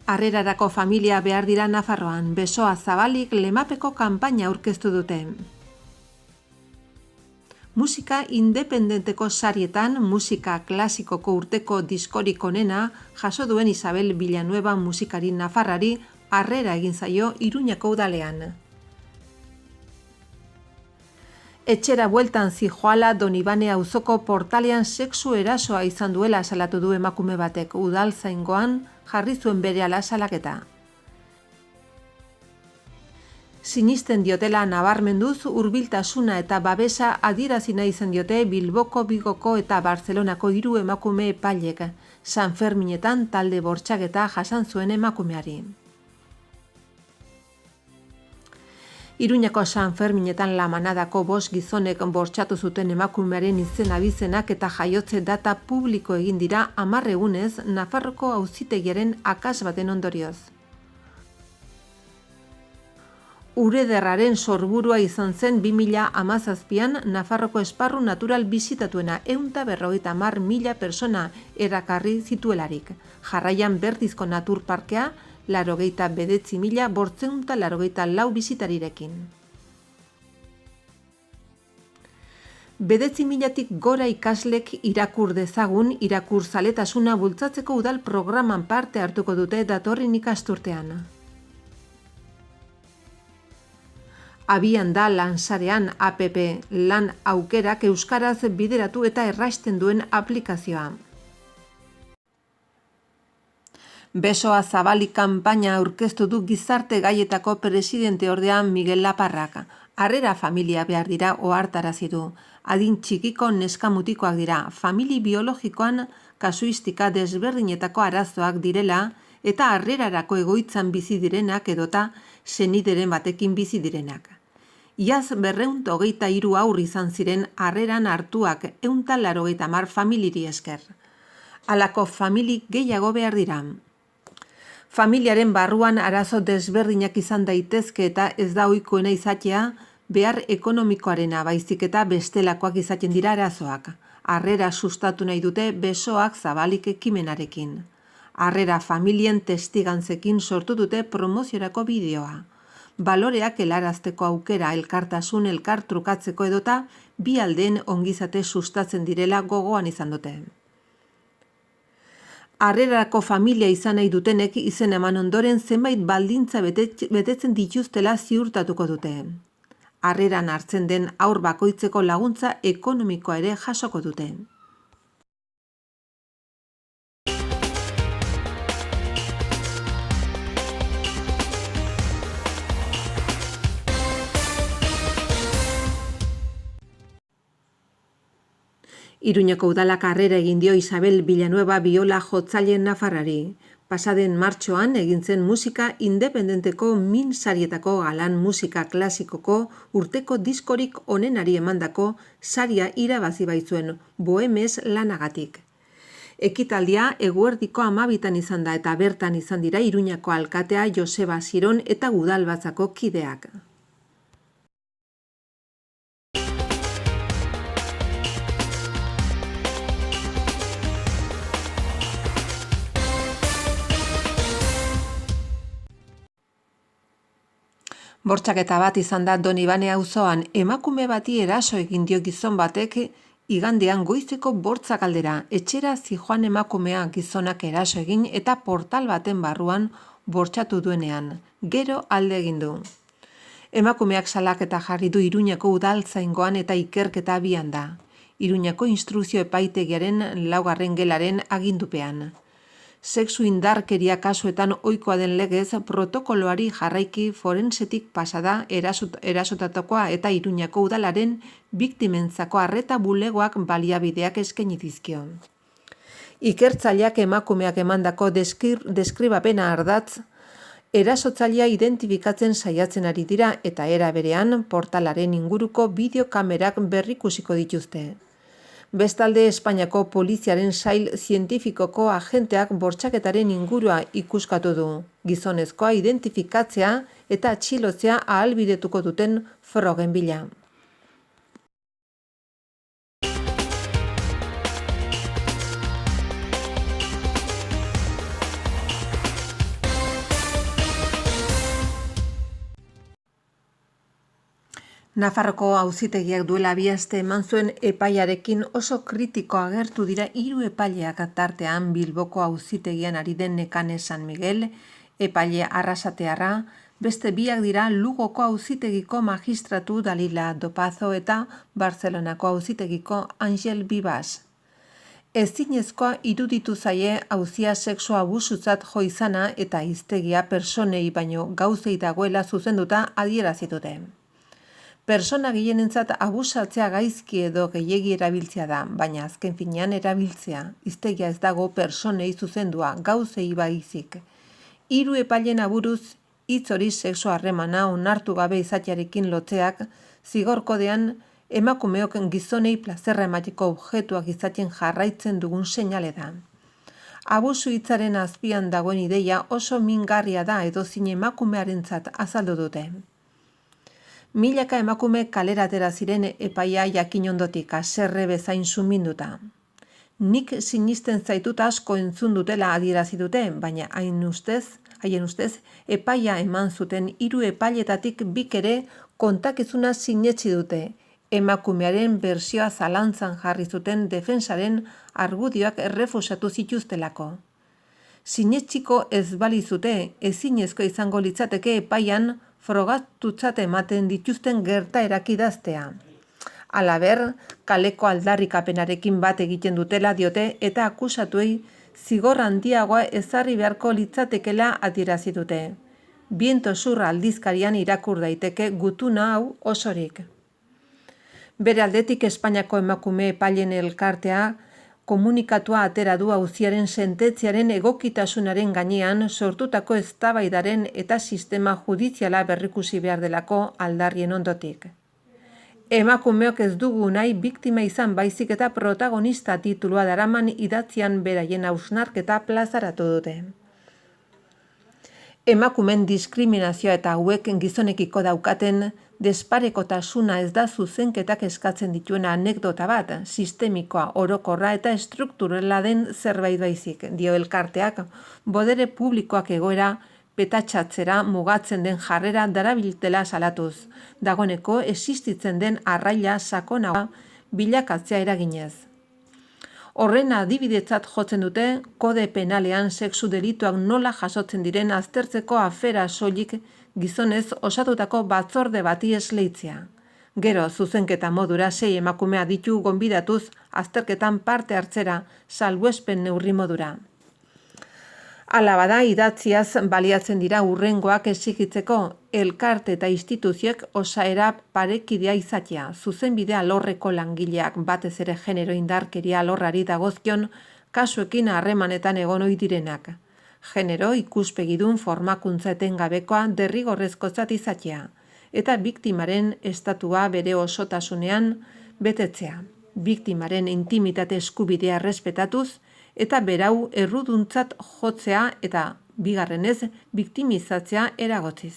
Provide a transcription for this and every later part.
Harrerarako familia behar dira Nafarroan, besoa zabalik lemapeko kanpaina aurkeztu dute. Musika independenteko sarietan musika klasikoko urteko diskorik onena jaso duen Isabel Villanueva musikari nafarrari harrera egin zaio Iruñako udalean. Etxera bueltan zijoala Donibane auzoko portalean sexu erasoa izan duela salatu du emakume batek, udaltzaingoan jarri zuen berehala salaketa. Sinisten diotela nabarmenduz hurbiltasuna eta babesa adierazi nahi izan diote Bilboko, Bigoko eta Bartzelonako 3 emakume epailek, San Ferminetan talde bortxaketa jasan zuen emakumeari. Iruñako San Ferminetan La Manadako 5 gizonek bortxatu zuten emakumearen izen-abizenak eta jaiotze data publiko egin dira 10 egunez Nafarroko auzitegiaren akas baten ondorioz. Urederraren sorburua izan zen 2017an Nafarroko esparru natural bisitatuena 150.000 persona erakarri zituelarik. Jarraian Bertizko Naturparkea 89.884 bisitarirekin. 9.000tik gora ikaslek irakur dezagun irakurzaletasuna bultzatzeko udal programan parte hartuko dute datorren ikasturtean. Abian da lansarean APP lan aukerak euskaraz bideratu eta erraisten duen aplikazioa. Besoa zabalik kanpaina aurkeztu du gizarte gaietako presidente ordean Miguel Laparrak. Harrera familia behar dira ohartarazi du. Adin txikiko neskamutikoak dira, famili biologikoan kasuistika desberdinetako arazoak direla eta harrerarako egoitzan bizi direnak edota senideren batekin bizi direnak. Iaz 223 haur izan ziren harreran hartuak 180 familiri esker. Halako famili gehiago behar dira. Familiaren barruan arazo desberdinak izan daitezke eta ez da ohikoena izatea behar ekonomikoarena, baizik eta bestelakoak izaten dira arazoak. Harrera sustatu nahi dute besoak zabalik ekimenarekin. Harrera familien testigantzekin sortu dute promoziorako bideoa. Baloreak helarazteko aukera, elkartasun elkartrukatzeko edota bi aldeen ongizate sustatzen direla gogoan izan dute. Harrerako familia izan nahi dutenek izen eman ondoren zenbait baldintza betetzen dituztela ziurtatuko dute. Harreran hartzen den haur bakoitzeko laguntza ekonomikoa ere jasoko dute. Iruñeko udalak harrera egin dio Isabel Villanueva biola jotzaile nafarrari. Pasaden martxoan egin zen musika independenteko min sarietako galan musika klasikoko urteko diskorik onenari emandako saria irabazi baitzuen Bohemes lanagatik. Ekitaldia eguerdiko 12 izan da eta bertan izan dira Iruñako alkatea Joseba Ziron eta udalbatzako kideak. Bortxaketa bat izan da Donibane auzoan, emakume bati eraso egin dio gizon batek igandean goizeko bortzak aldera. Etxera zijoan emakumea gizonak eraso egin eta portal baten barruan bortxatu duenean. Gero alde egin du. Emakumeak salaketa jarri du Iruñako udaltzaingoan eta ikerketa abian da. Iruñako instrukzio epaitegiaren 4. gelaren agindupean. Sexu indarkeria kasuetan ohikoa den legez protokoloari jarraiki forensetik pasada erasotatakoa eta Iruñako udalaren biktimentzako arreta bulegoak baliabideak eskaini dizkio. Ikertzaileak emakumeak emandako deskribapena ardatz, erasotzailea identifikatzen saiatzen ari dira eta era berean portalaren inguruko bideokamerak berrikusiko dituzte. Bestalde, Espainiako poliziaren sail zientifikoko agenteak bortxaketaren ingurua ikuskatu du. Gizonezkoa identifikatzea eta atxilotzea ahalbidetuko duten frogen bila. Nafarroko auzitegiak duela 2 aste eman zuen epaiarekin oso kritiko agertu dira 3 epaileak tartean Bilboko auzitegian ari den Nekane San Miguel, epaile arrasatearra, beste 2 dira Lugoko auzitegiko magistratu Dalila Dopazo eta Barcelonako auzitegiko Angel Vivas. Ezinezkoa iruditu zaie auzia sexu abusutzat jo izana eta hiztegia pertsonei baino gauzei dagoela zuzenduta adierazi dute. Pertsona gehienentzat abusatzea gaizki edo gehiegi erabiltzea da, baina azken finean erabiltzea, hiztegia ez dago pertsonei zuzendua, gauzei baizik. 3 epaileen aburuz, hitz hori sexu harremana onartu gabe izatearekin lotzeak, zigor kodean emakumeok gizonei plazerra emateko objektuak izaten jarraitzen dugun seinale da. Abusu hitzaren azpian dagoen ideia oso mingarria da edozein emakumearentzat azaldu dute. Milaka emakume kalera atera ziren epaia jakin ondotik, haserre bezain suminduta. Nik sinisten zaitut asko entzun dutela adierazi dute, baina haien ustez, epaia eman zuten 3 epailetatik 2 ere kontakizuna sinetsi dute. Emakumearen bertsioa zalantzan jarri zuten defensaren argudioak errefusatu zituztelako. Sinetsiko ez balizute, ezinezko izango litzateke epaian frogatutzat ematen dituzten gertaerak idaztea. Halaber, kaleko aldarrikapenarekin bat egiten dutela diote eta akusatuei zigor handiagoa ezarri beharko litzatekela adierazi dute. Viento Sur aldizkarian irakur daiteke gutuna hau osorik. Bere aldetik Espainiako emakume epaileen elkartea komunikatua atera du auziaren sententziaren egokitasunaren gainean sortutako eztabaidaren eta sistema judiziala berrikusi behar delako aldarrien ondotik. Emakumeok ez dugu nahi biktima izan baizik eta protagonista titulua daraman idatzian beraien hausnarketa plazaratu dute. Emakumen diskriminazioa eta hauek gizonekiko daukaten desparekotasuna ez da zuzenketak eskatzen dituena anekdota bat, sistemikoa, orokorra eta estrukturala den zerbait baizik, dio elkarteak, bodere publikoak egoera petatxatzera mugatzen den jarrera darabiltela salatuz, dagoeneko existitzen den arraila sakonagoa bilakatzea eraginez. Horren adibidetzat jotzen dute, kode penalean sexu delituak nola jasotzen diren aztertzeko afera soilik gizonez osatutako batzorde bati esleitzea. Gero, zuzenketa modura 6 emakume aditu gonbidatuz azterketan parte hartzera salbuespen neurri modura. Hala bada, idatziaz baliatzen dira hurrengoak exigitzeko elkarte eta instituzioek osaera parekidea izatea, zuzenbide alorreko langileak batez ere genero indarkeria alorrari dagozkion kasuekin harremanetan egon ohi direnak. Genero ikuspegidun formakuntza etengabekoa derrigorrezkotzat izatea, eta biktimaren estatua bere osotasunean betetzea. Biktimaren intimitate eskubidea errespetatuz, eta berau erruduntzat jotzea eta bigarrenez biktimizatzea eragotziz.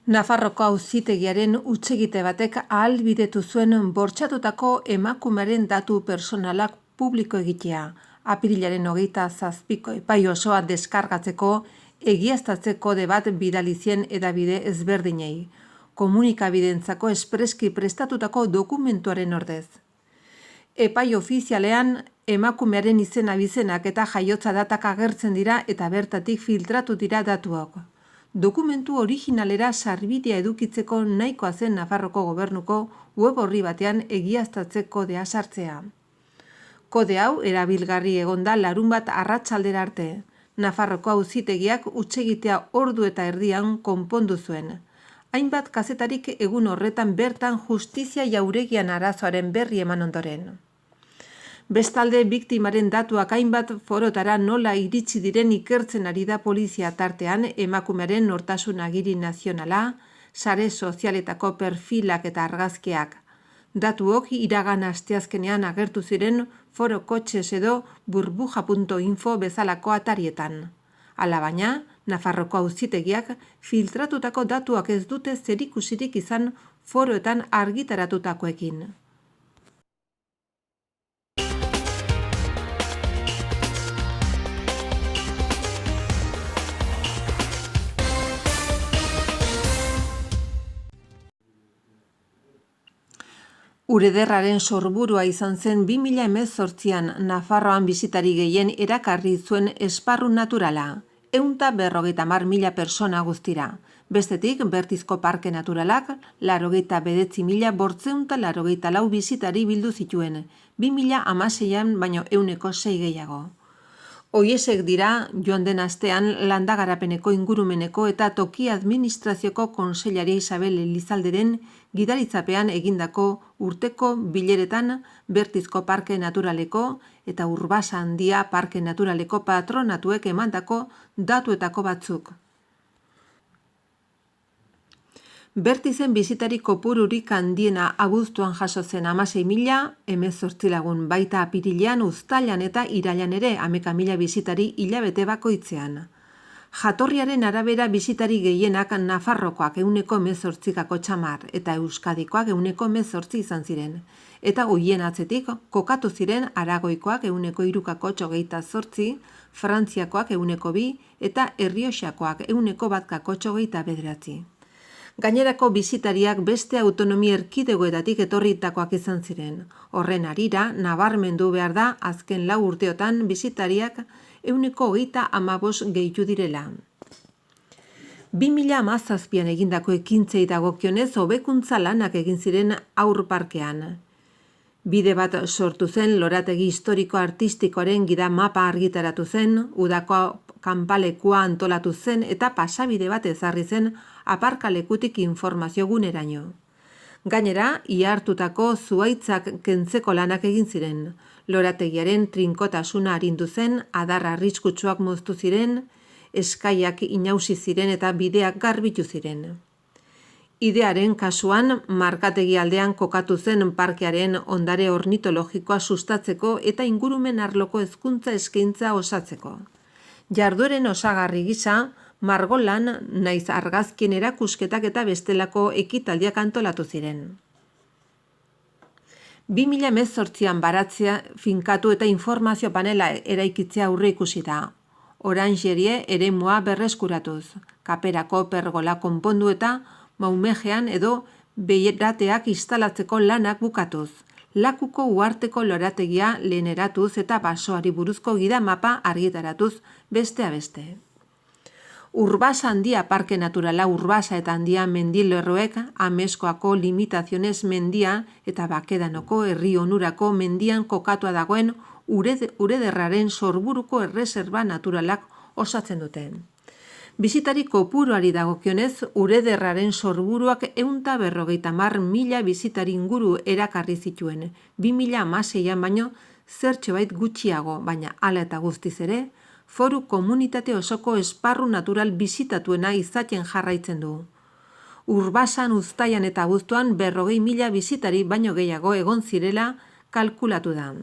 Nafarroko auzitegiaren hutsegite batek ahalbidetu zuen bortxatutako emakumearen datu personalak publiko egitea, apirilaren 27ko epai osoa deskargatzeko egiaztatze kode bat bidalizien edabide ezberdinei, komunikabideentzako espreski prestatutako dokumentuaren ordez. Epai ofizialean emakumearen izen abizenak eta jaiotza datak agertzen dira eta bertatik filtratu dira datuak. Dokumentu originalera sarbidea edukitzeko nahikoa zen Nafarroko Gobernuko web orri batean egiaztatze kodea sartzea. Kode hau erabilgarri egonda larunbat arratsaldera arte. Nafarroko auzitegiak hutsegitea ordu eta erdian konpondu zuen. Hainbat kazetarik egun horretan bertan justizia jauregian arazoaren berri eman ondoren. Bestalde, biktimaren datuak hainbat forotara nola iritsi diren ikertzen ari da polizia tartean emakumearen nortasun agiri nazionala, sare sozialetako perfilak eta argazkiak. Datuok iragan asteazkenean agertu ziren foro kotxez edo burbuja.info bezalako atarietan. Alabaina, Nafarroko auzitegiak filtratutako datuak ez dute zerikusirik izan foroetan argitaratutakoekin. Urederraren sorburua izan zen 2018an Nafarroan bisitari gehien erakarri zuen esparru naturala, 150.000 persona guztira. Bestetik, Bertizko Parke Naturalak 89.584 bisitari bildu zituen, 2016an baino 106 gehiago. Hoiesek dira joan den astean Landa Garapeneko Ingurumeneko eta Toki Administrazioko Kontseilari Isabel Elizalderen gidaritzapean egindako urteko bileretan Bertizko Parke Naturaleko eta Urbasa Handia Parke Naturaleko patronatuek emandako datuetako batzuk. Bertizen bisitari kopururik handiena abuztuan jaso zen 16.018 lagun, baita apirilean, uztailan eta irailan ere 11.000 bisitari hilabete bakoitzean. Jatorriaren arabera bisitari gehienak Nafarrokoak 18,18 eta Euskadikoak 18 izan ziren. Eta hoien atzetik kokatu ziren Aragoikoak 3,28, Frantziakoak 2 eta Errioxakoak 1,29. Gainerako bisitariak beste autonomia erkidegoetatik etorritakoak izan ziren. Horren harira, nabarmendu behar da azken 4 urteotan bisitariak 1,35 gehitu direla. 2017an egindako ekintzei dagokionez hobekuntza lanak egin ziren Aurparkean. Bide bat sortu zen, lorategi historiko-artistikoaren gida mapa argitaratu zen, udako kanpalekua antolatu zen eta pasabide bat ezarri zen aparkalekutik informazio guneraino. Gainera, ia hartutako zuhaitzak kentzeko lanak egin ziren. Lorategiaren trinkotasuna arindu zen, adar arriskutsuak moztu ziren, eskaiak inausi ziren eta bideak garbitu ziren. Idearen kasuan, markategi aldean kokatu zen parkearen ondare ornitologikoa sustatzeko eta ingurumen arloko hezkuntza eskaintza osatzeko. Jardueren osagarri gisa, margolan naiz argazkien erakusketak eta bestelako ekitaldiak antolatu ziren. 2018an baratzea finkatu eta informazio panela eraikitzea aurreikusi da. Orangerie eremua berreskuratuz, kaperako pergola konpondu eta maumejean edo beirateak instalatzeko lanak bukatuz, lakuko uharteko lorategia leheneratuz eta basoari buruzko gida mapa argitaratuz bestea beste. Urbasa Handia Parke Naturala Urbasa eta Handia mendilerroek Ameskoako Limitaziones mendia eta Bakedanoko herri onurako mendian kokatua dagoen Urederraren sorburuko erreserba naturalak osatzen dute. Bisitari kopuruari dagokionez, Urederraren sorburuak 150.000 bisitari inguru erakarri zituen, 2016an baino zertxobait gutxiago, baina hala eta guztiz ere, foru komunitate osoko esparru natural bisitatuena izaten jarraitzen du. Urbasan, Uztailan eta Abuztuan 40.000 bisitari baino gehiago egon zirela kalkulatu da.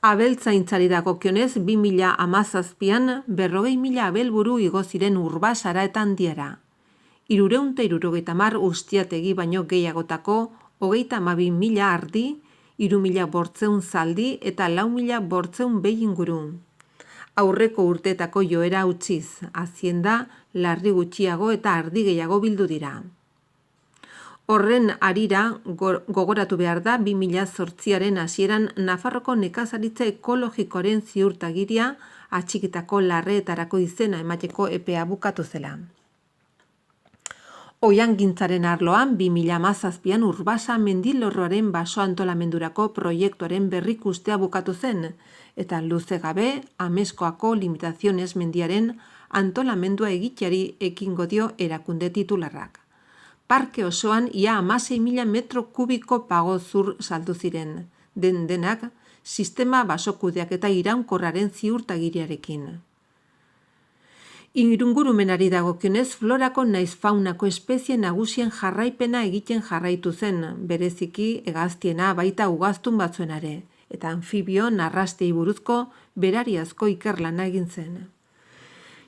Abeltzaintzari dagokionez 2017an 40.000 abelburu igo ziren Urbasara eta Handiara. 370 ustiategi baino gehiagotako 32.000 ardi, 3.800 zaldi eta 4.800 behi inguru. Aurreko urteetako joera utziz, hazienda, larri gutxiago eta ardi gehiago bildu dira. Horren harira gogoratu behar da 2008aren hasieran Nafarroko nekazaritza ekologikoaren ziurtagiria atxikitako larreetarako izena emateko epea bukatu zela. Oihangintzaren arloan 2017an Urbasa mendilorroaren baso antolamendurako proiektuaren berrikustea bukatu zen, eta luze gabe Ameskoako Limitaziones mendiaren antolamendua egiteari ekingo dio erakunde titularrak. Parke osoan ia 16.000 metro kubiko pagozur saldu ziren, denak sistema basokudeak eta iraunkorraren ziurtagiriarekin. Ingurumenari dagokionez, florako naiz faunako espezie nagusien jarraipena egiten jarraitu zen, bereziki hegaztiena baita ugaztun batzuenare, eta anfibio narrastei buruzko berariazko ikerlana egin zen.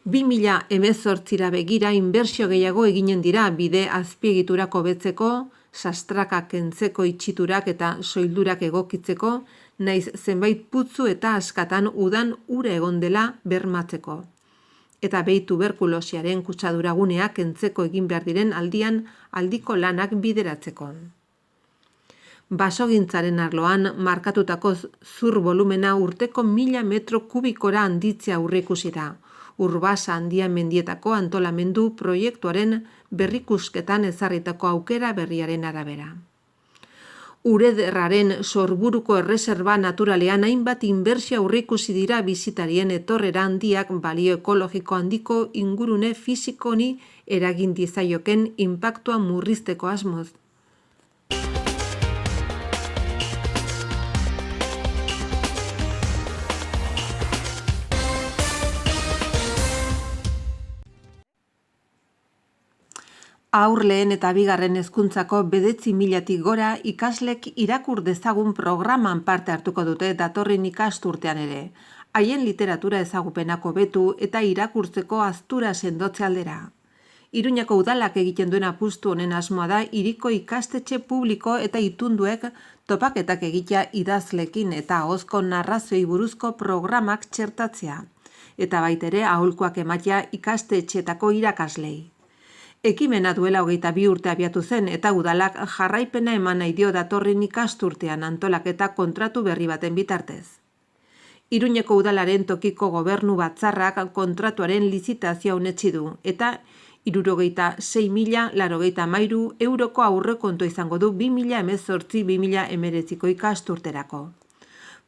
2018ra begira inbertsio gehiago eginen dira bide azpiegiturak hobetzeko, sastraka kentzeko itxiturak eta soildurak egokitzeko, naiz zenbait putzu eta askatan udan ura egon dela bermatzeko. Eta behi tuberkulosiaren kutsaduraguneak kentzeko egin behar diren aldiko lanak bideratzeko. Basogintzaren arloan markatutako zur volumena urteko 1000 metro kubikora handitzea aurreikusi da. Urbasa Handia mendietako antolamendu proiektuaren berrikusketan ezarritako aukera berriaren arabera. Urederraren sorburuko erreserba naturalean hainbat inbertsio aurreikusi dira bisitarien etorrera handiak balio ekologiko handiko ingurune fisiko honi eragin diezaioken inpaktua murrizteko asmoz. Haur lehen eta bigarren hezkuntzako 9.000-tik gora ikaslek irakur dezagun programan parte hartuko dute datorren ikasturtean ere. Haien literatura ezagupenak hobetu eta irakurtzeko aztura sendotze aldera. Iruñako udalak egiten duen apustu honen asmoa da hiriko ikastetxe publiko eta itunduek topaketak egitea idazlekin eta ahozko narrazioi buruzko programak txertatzea. Eta baitere aholkuak ematea ikastetxeetako irakaslei. Ekimena duela 22 urte abiatu zen eta udalak jarraipena eman nahi dio datorren ikasturtean antolaketa kontratu berri baten bitartez. Iruñeko udalaren tokiko gobernu batzarrak kontratuaren lizitazioa onetsi du eta 66.093 euroko aurrekontua izango du 2018-2019 ikasturterako.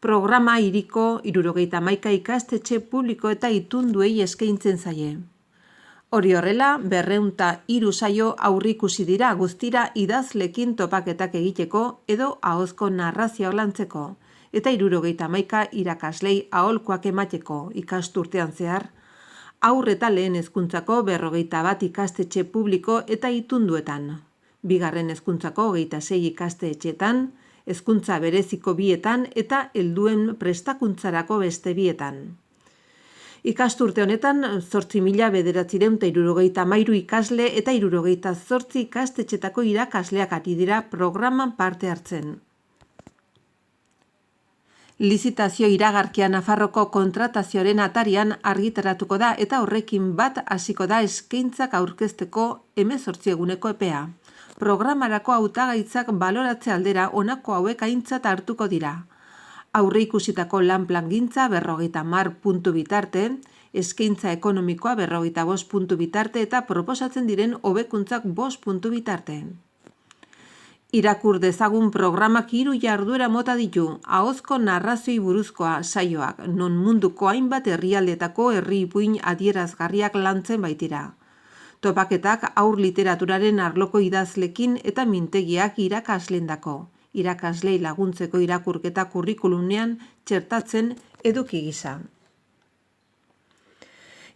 Programa hiriko 71 ikastetxe publiko eta itunduei eskaintzen zaie. Hori horrela, 203 saio aurreikusi dira guztira idazlekin topaketak egiteko edo ahozko narrazioa lantzeko, eta 71 irakaslei aholkuak emateko ikasturtean zehar, haur eta lehen hezkuntzako 51 ikastetxe publiko eta itunduetan, bigarren hezkuntzako 26 ikastetxeetan, hezkuntza bereziko 2etan eta helduen prestakuntzarako beste 2etan. Ikasturte honetan 8.973 ikasle eta 78 ikastetxetako irakasleak ari dira programan parte hartzen. Lizitazio iragarkia Nafarroko kontratazioaren atarian argitaratuko da eta horrekin bat hasiko da eskaintzak aurkezteko 18 eguneko epea. Programarako hautagaitzak baloratze aldera honako hauek aintzat hartuko dira. Aurreikusitako lan plangintza 50 puntu bitarte, eskaintza ekonomikoa 55 puntu bitarte eta proposatzen diren hobekuntzak 5 puntu bitarte. Irakur dezagun programak 3 jarduera mota ditu, ahozko narrazioi buruzkoa saioak, non munduko hainbat herrialdetako herri-ipuin adierazgarriak lantzen baitira. Topaketak haur literaturaren arloko idazlekin eta mintegiak irakaslendako. Irakaslei laguntzeko irakurketa kurrikulumean txertatzen eduki gisa.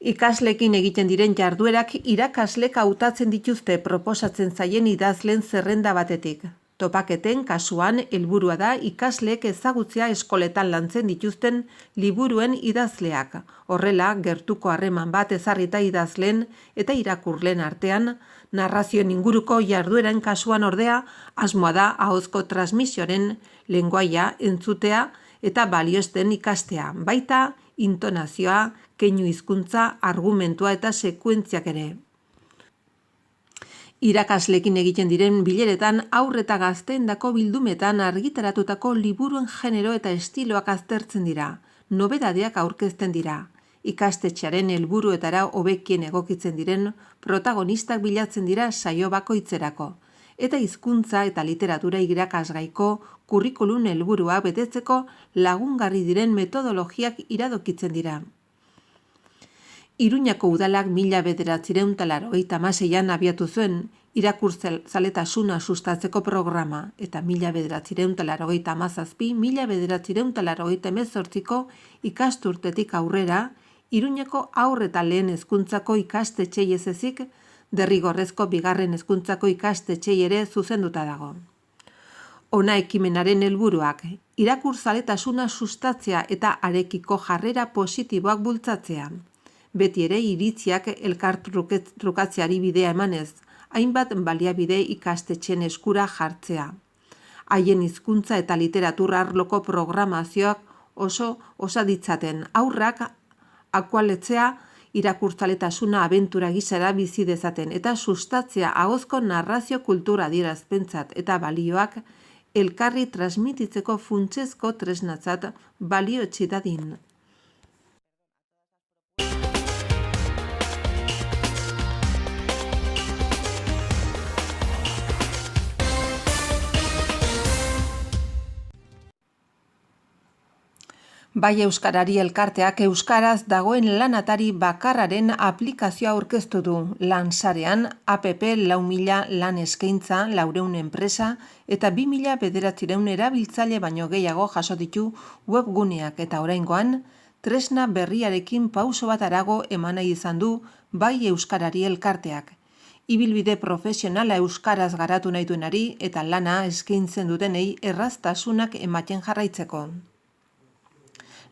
Ikaslekin egiten diren jarduerak irakaslek hautatzen dituzte proposatzen zaien idazleen zerrenda batetik. Topaketen kasuan helburua da ikasleek ezagutzea eskoletan lantzen dituzten liburuen idazleak. Horrela, gertuko harreman bat ezarrita idazleen eta irakurleen artean, narrazioen inguruko jardueran kasuan ordea, asmoa da ahozko transmisioaren lengoaia entzutea eta balioesten ikastea, baita intonazioa, keinu hizkuntza, argumentua eta sekuentziak ere. Irakaslekin egiten diren bileretan haur eta gazteendako bildumetan argitaratutako liburuen genero eta estiloak aztertzen dira, nobedadeak aurkezten dira. Ikastetxearen helburuetara hobekien egokitzen diren protagonistak bilatzen dira saio bakoitzerako, eta hizkuntza eta literatura irakasgaiko kurrikulum helburua betetzeko lagungarri diren metodologiak iradokitzen dira. Iruñako udalak 1986an abiatu zuen irakurzaletasuna sustatzeko programa eta 1987-1988ko ikasturtetik aurrera Iruñeko haur eta lehen hezkuntzako ikastetxei ez ezik, derrigorrezko bigarren hezkuntzako ikastetxei ere zuzenduta dago. Hona ekimenaren helburuak, irakurzaletasuna sustatzea eta harekiko jarrera positiboak bultzatzea. Beti ere iritziak elkartrukatzeari bidea emanez, hainbat baliabide ikastetxen eskura jartzea. Haien hizkuntza eta literatura arloko programazioak oso osaditzaten, aurrak akualetzea irakurtzaletasuna abentura gisara bizi dezaten eta sustatzea ahozko narrazio kultura adierazpentzat eta balioak elkarri transmititzeko funtsezko tresnatzat baliotsi dadin. Bai Euskarari elkarteak euskaraz dagoen lanatari bakarraren aplikazioa aurkeztu du. Lansarean APP 4000 lan eskaintza 400 enpresa eta 2900 erabiltzaile baino gehiago jaso ditu webguneak eta oraingoan tresna berriarekin pauso bat harago eman nahi izan du Bai Euskarari elkarteak. Ibilbide profesionala euskaraz garatu nahi duenari eta lana eskaintzen dutenei erraztasunak ematen jarraitzeko.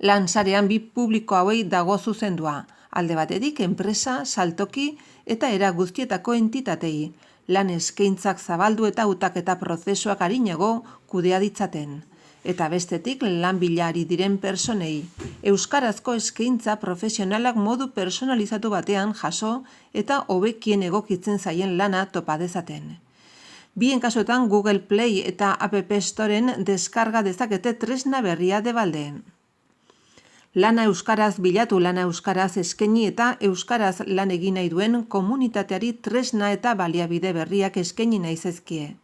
Lansarean bi publiko hauei dago zuzendua, alde batetik enpresa, saltoki eta era guztietako entitatei, lan eskaintzak zabaldu eta hautaketa prozesuak arinago kudea ditzaten. Eta bestetik lan bila ari diren personei, euskarazko eskaintza profesionalak modu personalizatu batean jaso eta hobekien egokitzen zaien lana topa dezaten. Bien kasuetan Google Play eta App Storeen deskarga dezakete tresna berria debaldeen. Lana euskaraz bilatu, lana euskaraz eskaini eta euskaraz lan egin nahi duen komunitateari tresna eta baliabide berriak eskaini nahi zaizkie.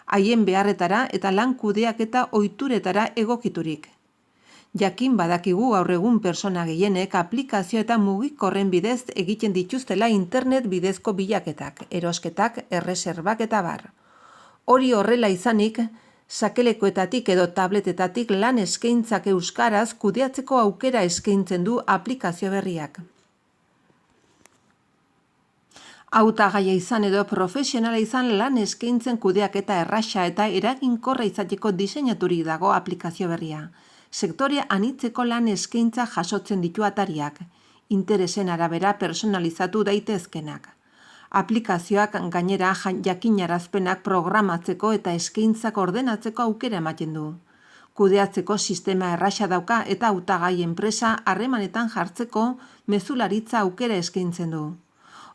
Haien beharretara eta lan kudeak eta ohituretara egokiturik. Jakin badakigu gaur egun persona gehienek aplikazio eta mugikorren bidez egiten dituztela internet bidezko bilaketak, erosketak, erreserbak eta bar. Hori horrela izanik, sakelekoetatik edo tabletetatik lan eskaintzak euskaraz kudeatzeko aukera eskaintzen du aplikazio berriak. Hautagaia izan edo profesionala izan lan eskaintzen kudeaketa erraxa eta eraginkorra izateko diseinaturik dago aplikazio berria. Sektore anitzeko lan eskaintza jasotzen ditu atariak, interesen arabera personalizatu daitezkenak. Aplikazioak gainera jakinarazpenak programatzeko eta eskaintzak ordenatzeko aukera ematen du. Kudeatzeko sistema erraxa dauka eta hautagai enpresa harremanetan jartzeko mezularitza aukera eskaintzen du.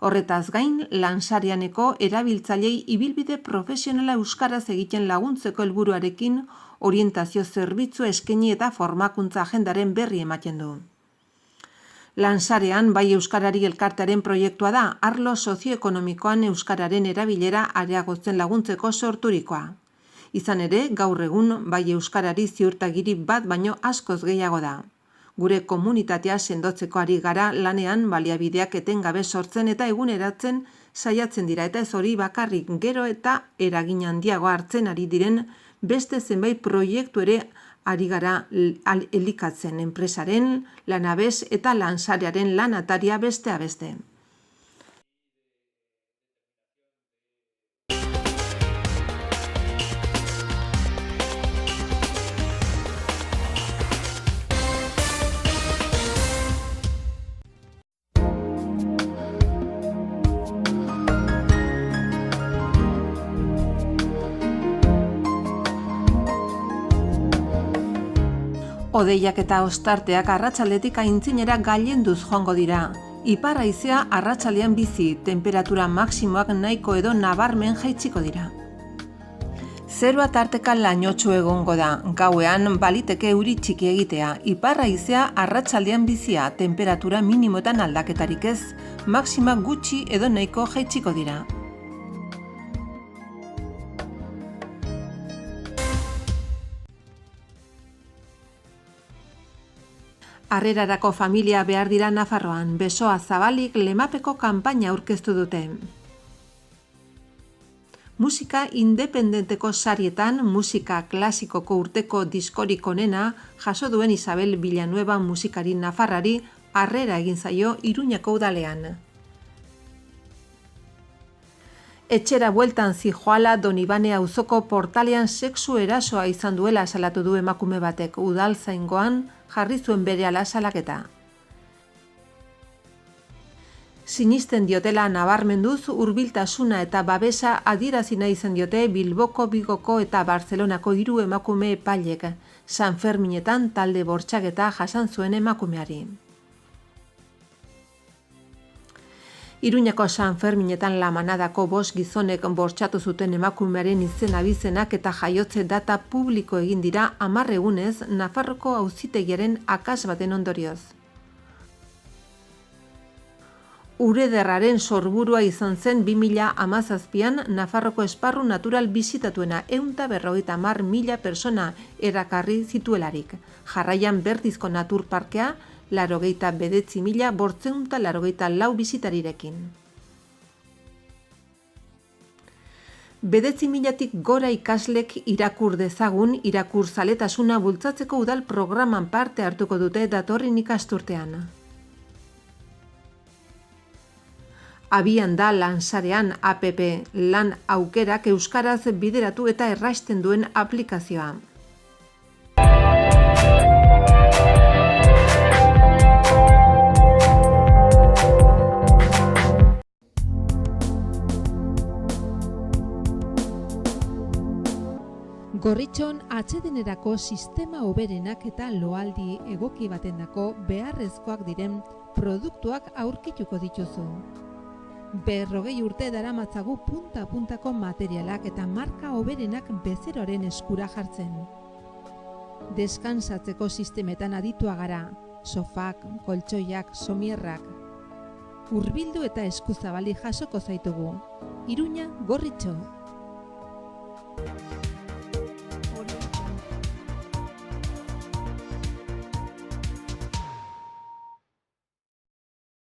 Horretaz gain, lansareaneko erabiltzailei ibilbide profesionala euskaraz egiten laguntzeko helburuarekin orientazio zerbitzu eskaini eta formakuntza agendaren berri ematen du. Lansarean Bai Euskarari elkartearen proiektua da, arlo sozioekonomikoan euskararen erabilera areagotzen laguntzeko sorturikoa. Izan ere, gaur egun Bai Euskarari ziurtagiri bat baino askoz gehiago da. Gure komunitatea sendotzeko ari gara lanean baliabideak etengabe sortzen eta eguneratzen saiatzen dira eta ez hori bakarrik gero eta eragin handiago hartzen ari diren beste zenbait proiektu ere ari gara elikatzen enpresaren, lanabes eta lansarearen lanataria bestea beste. Hodeiak eta ostarteak arratsaldetik aintzinera gailenduz joango dira. Ipar haizea arratsaldean bizi, temperatura maximoak nahiko edo nabarmen jaitsiko dira. Zeroa tarteka lainotsu egongo da, gauean baliteke euri txiki egitea. Ipar haizea arratsaldean bizia, temperatura minimoetan aldaketarik ez, maxima gutxi edo nahiko jaitsiko dira. Harrerarako familia behar dira Nafarroan, besoa zabalik lemapeko kanpaina aurkeztu dute. Musika independenteko sarietan, musika klasikoko urteko diskorik onena jaso duen Isabel Villanueva musikari nafarrari harrera egin zaio Iruñako udalean. Etxera bueltan zijoala Donibane auzoko portalean sexu erasoa izan duela salatu du emakume batek udaltzaingoan jarri zuen berehala salaketa. Sinisten diotela nabarmenduz hurbiltasuna eta babesa adierazi nahi izan diote Bilboko, Bigoko eta Bartzelonako 3 emakume epailek, San Ferminetan talde bortxaketa jasan zuen emakumeari. Iruñako San Ferminetan La Manadako 5 gizonek bortxatu zuten emakumearen izen abizenak eta jaiotze data publiko egin dira 10 egunez Nafarroko auzitegiaren akas baten ondorioz. Urederraren sorburua izan zen 2017an Nafarroko esparru natural bisitatuena 150.000 persona erakarri zituelarik. Jarraian Bertizko Naturparkea 89.884 bisitarirekin. 9.000tik gora ikaslek irakur dezagun irakurzaletasuna bultzatzeko udal programan parte hartuko dute datorren ikasturtean. Abian da Lansarean app lan aukerak euskaraz bideratu eta errasten duen aplikazioa. Gorritxon atsedenerako sistema hoberenak eta loaldi egoki batendako beharrezkoak diren produktuak aurkituko dituzu. 40 urte daramatzagu punta-puntako materialak eta marka hoberenak bezeroaren eskura jartzen. Deskansatzeko sistemetan aditua gara, sofak, koltsoiak, somierrak. Hurbildu eta eskuzabali jasoko zaitugu. Iruña, Gorritxo.